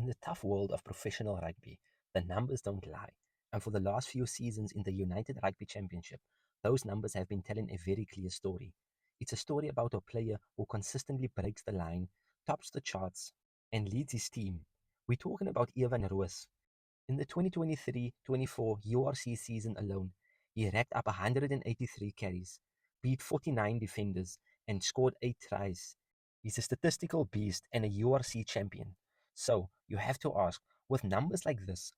the tough world of professional rugby, the numbers don't lie. And for the last few seasons in the United Rugby Championship, those numbers have been telling a very clear story. It's a story about a player who consistently breaks the line, tops the charts, and leads his team. We're talking about Ian Ruiz. In the 2023-24 URC season alone, he racked up 183 carries, beat 49 defenders, and scored 8 tries. He's a statistical beast and a URC champion. So, you have to ask, with numbers like this,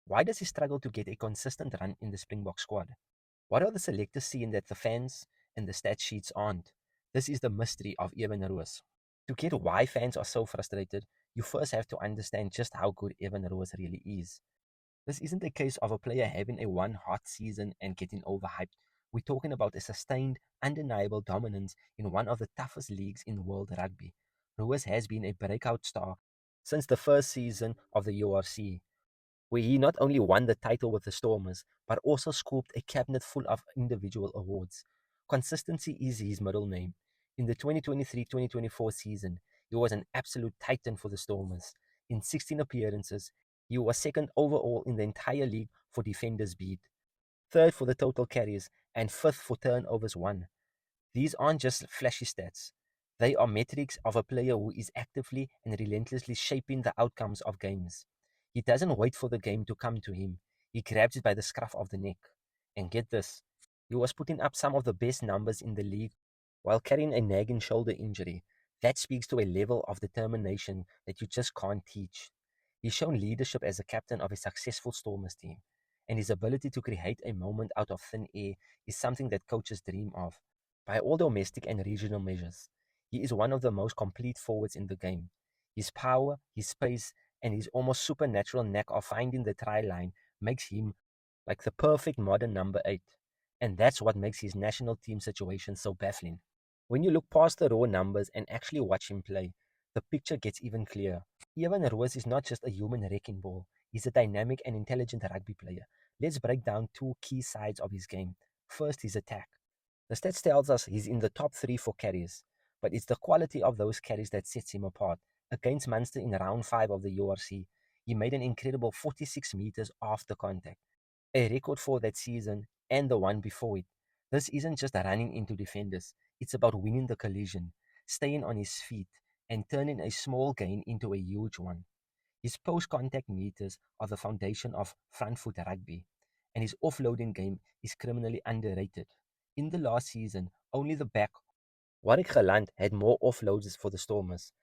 why does he struggle to get a consistent run in the Springbok squad? What are the selectors seeing that the fans and the stat sheets aren't? This is the mystery of Ian Ruiz. To get why fans are so frustrated, you first have to understand just how good Ian Ruiz really is. This isn't a case of a player having a one hot season and getting overhyped. We're talking about a sustained, undeniable dominance in one of the toughest leagues in world rugby. Ruiz has been a breakout star since the first season of the URC, where he not only won the title with the Stormers, but also scooped a cabinet full of individual awards. Consistency is his middle name. In the 2023-2024 season, he was an absolute titan for the Stormers. In 16 appearances, he was second overall in the entire league for defenders beat, third for the total carries, and fifth for turnovers won. These aren't just flashy stats. They are metrics of a player who is actively and relentlessly shaping the outcomes of games. He doesn't wait for the game to come to him. He grabs it by the scruff of the neck. And get this, he was putting up some of the best numbers in the league while carrying a nagging shoulder injury. That speaks to a level of determination that you just can't teach. He's shown leadership as a captain of a successful Stormers team, and his ability to create a moment out of thin air is something that coaches dream of. By all domestic and regional measures, he is one of the most complete forwards in the game. His power, his pace, and his almost supernatural knack of finding the try line makes him like the perfect modern number 8. And that's what makes his national team situation so baffling. When you look past the raw numbers and actually watch him play, the picture gets even clearer. Ian Ruiz is not just a human wrecking ball, he's a dynamic and intelligent rugby player. Let's break down two key sides of his game. First, his attack. The stats tells us he's in the top 3 for carries, but it's the quality of those carries that sets him apart. Against Munster in round 5 of the URC, he made an incredible 46 meters after contact, a record for that season and the one before it. This isn't just running into defenders, it's about winning the collision, staying on his feet, and turning a small gain into a huge one. His post-contact meters are the foundation of front foot rugby, and his offloading game is criminally underrated. In the last season, only the back, Warwick Geland, had more offloads for the Stormers.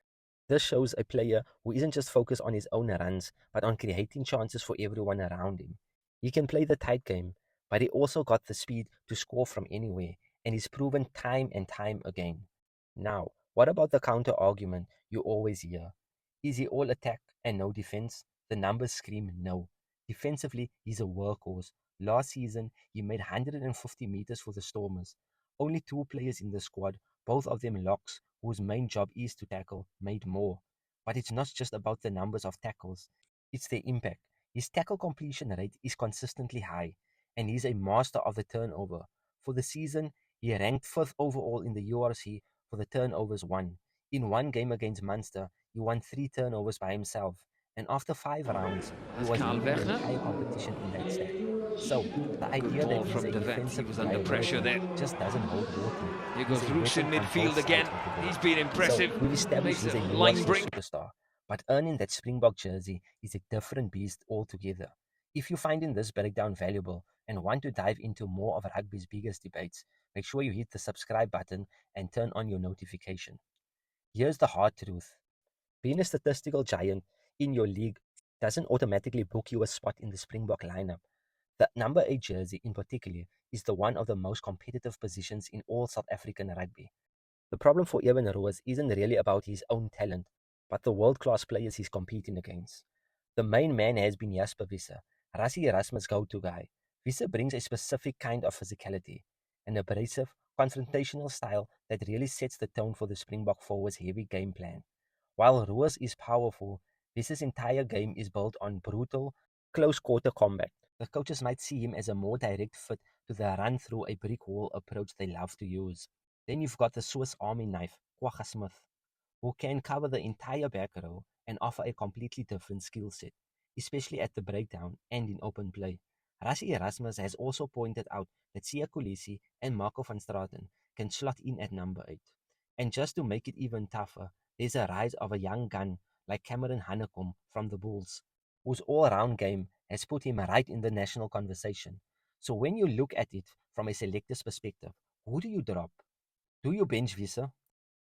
This shows a player who isn't just focused on his own runs, but on creating chances for everyone around him. He can play the tight game, but he also got the speed to score from anywhere, and he's proven time and time again. Now, what about the counter argument you always hear? Is he all attack and no defense? The numbers scream no. Defensively, he's a workhorse. Last season, he made 150 meters for the Stormers. Only 2 players in the squad, both of them locks, whose main job is to tackle, made more. But it's not just about the numbers of tackles, it's their impact. His tackle completion rate is consistently high, and he's a master of the turnover. For the season, he ranked 5th overall in the URC for the turnovers won. In one game against Munster, he won 3 turnovers by himself, and after 5 rounds, he was leading the entire competition in that stat. So, the idea that he's a defensive liability just doesn't hold water. Here He's goes a Roos in weapon on midfield both again. sides of the ball. He's been impressive. So, we've established he's a Line URC break. superstar, but earning that Springbok jersey is a different beast altogether. If you're finding this breakdown valuable and want to dive into more of rugby's biggest debates, make sure you hit the subscribe button and turn on your notification. Here's the hard truth. Being a statistical giant in your league doesn't automatically book you a spot in the Springbok lineup. The number 8 jersey in particular is the one of the most competitive positions in all South African rugby. The problem for Ian Ruiz isn't really about his own talent, but the world-class players he's competing against. The main man has been Jasper Wiese, Rassie Erasmus' go-to guy. Wiese brings a specific kind of physicality, an abrasive, confrontational style that really sets the tone for the Springbok forwards' heavy game plan. While Roos is powerful, Wiese's entire game is built on brutal, close-quarter combat. The coaches might see him as a more direct fit to the run-through a brick wall approach they love to use. Then you've got the Swiss Army knife, Kwagga Smith, who can cover the entire back row and offer a completely different skill set, especially at the breakdown and in open play. Rassie Erasmus has also pointed out that Siya Kolisi and Marco van Straten can slot in at number 8. And just to make it even tougher, there's a rise of a young gun like Cameron Hanekom from the Bulls, whose all-round game has put him right in the national conversation. So when you look at it from a selector's perspective, who do you drop? Do you bench Visser,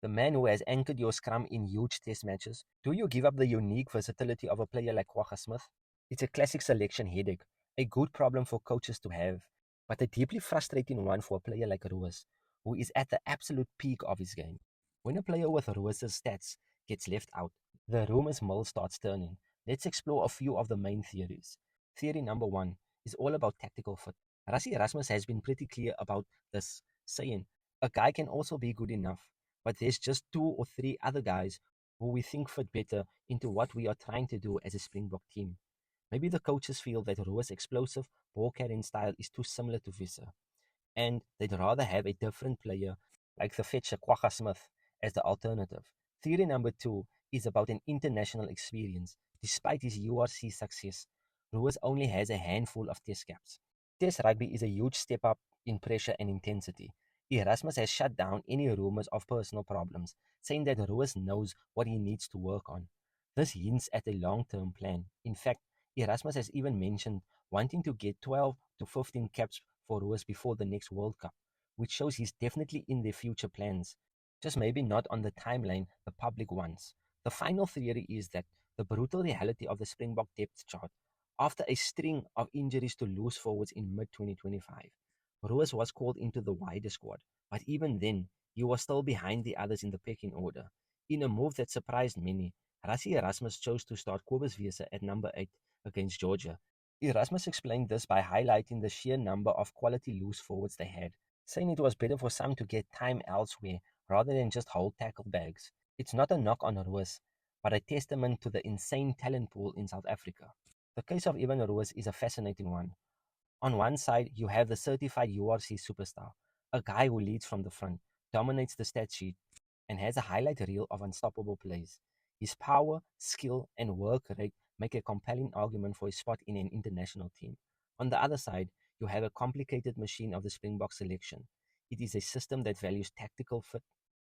the man who has anchored your scrum in huge test matches? Do you give up the unique versatility of a player like Kwagga Smith? It's a classic selection headache, a good problem for coaches to have, but a deeply frustrating one for a player like Roos, who is at the absolute peak of his game. When a player with Roos's stats gets left out, the rumors mill starts turning. Let's explore a few of the main theories. Theory number 1 is all about tactical fit. Rassie Erasmus has been pretty clear about this, saying, a guy can also be good enough, but there's just 2 or 3 other guys who we think fit better into what we are trying to do as a Springbok team. Maybe the coaches feel that Roos' explosive ball carrying style is too similar to Visser, and they'd rather have a different player like the fetcher Kwagga Smith as the alternative. Theory number 2 is about an international experience. Despite his URC success, Roos only has a handful of test caps. Test rugby is a huge step up in pressure and intensity. Erasmus has shut down any rumors of personal problems, saying that Roos knows what he needs to work on. This hints at a long-term plan. In fact, Erasmus has even mentioned wanting to get 12 to 15 caps for Roos before the next World Cup, which shows he's definitely in their future plans, just maybe not on the timeline the public wants. The final theory is that the brutal reality of the Springbok depth chart, after a string of injuries to loose forwards in mid-2025, Roos was called into the wider squad, but even then, he was still behind the others in the pecking order. In a move that surprised many, Rassie Erasmus chose to start Kobus Wieser at number 8 against Georgia. Erasmus explained this by highlighting the sheer number of quality loose forwards they had, saying it was better for some to get time elsewhere rather than just hold tackle bags. It's not a knock on Roos, but a testament to the insane talent pool in South Africa. The case of Ian Ruiz is a fascinating one. On one side, you have the certified URC superstar, a guy who leads from the front, dominates the stat sheet, and has a highlight reel of unstoppable plays. His power, skill, and work rate make a compelling argument for a spot in an international team. On the other side, you have a complicated machine of the Springbok selection. It is a system that values tactical fit,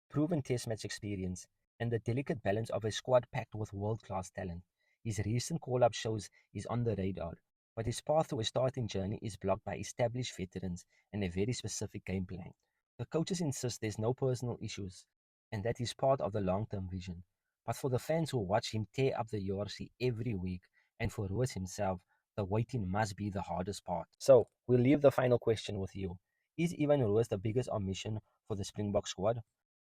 proven test match experience, and the delicate balance of a squad packed with world-class talent. His recent call-up shows he's on the radar, but his path to a starting journey is blocked by established veterans and a very specific game plan. The coaches insist there's no personal issues, and that is part of the long-term vision. But for the fans who watch him tear up the URC every week, and for Roos himself, the waiting must be the hardest part. So, we'll leave the final question with you. Is Ivan Roos the biggest omission for the Springbok squad?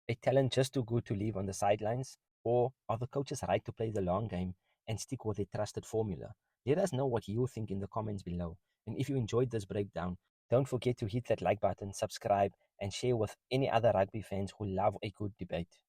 A talent just too good to leave on the sidelines? Or are the coaches right to play the long game and stick with a trusted formula? Let us know what you think in the comments below. And if you enjoyed this breakdown, don't forget to hit that like button, subscribe, and share with any other rugby fans who love a good debate.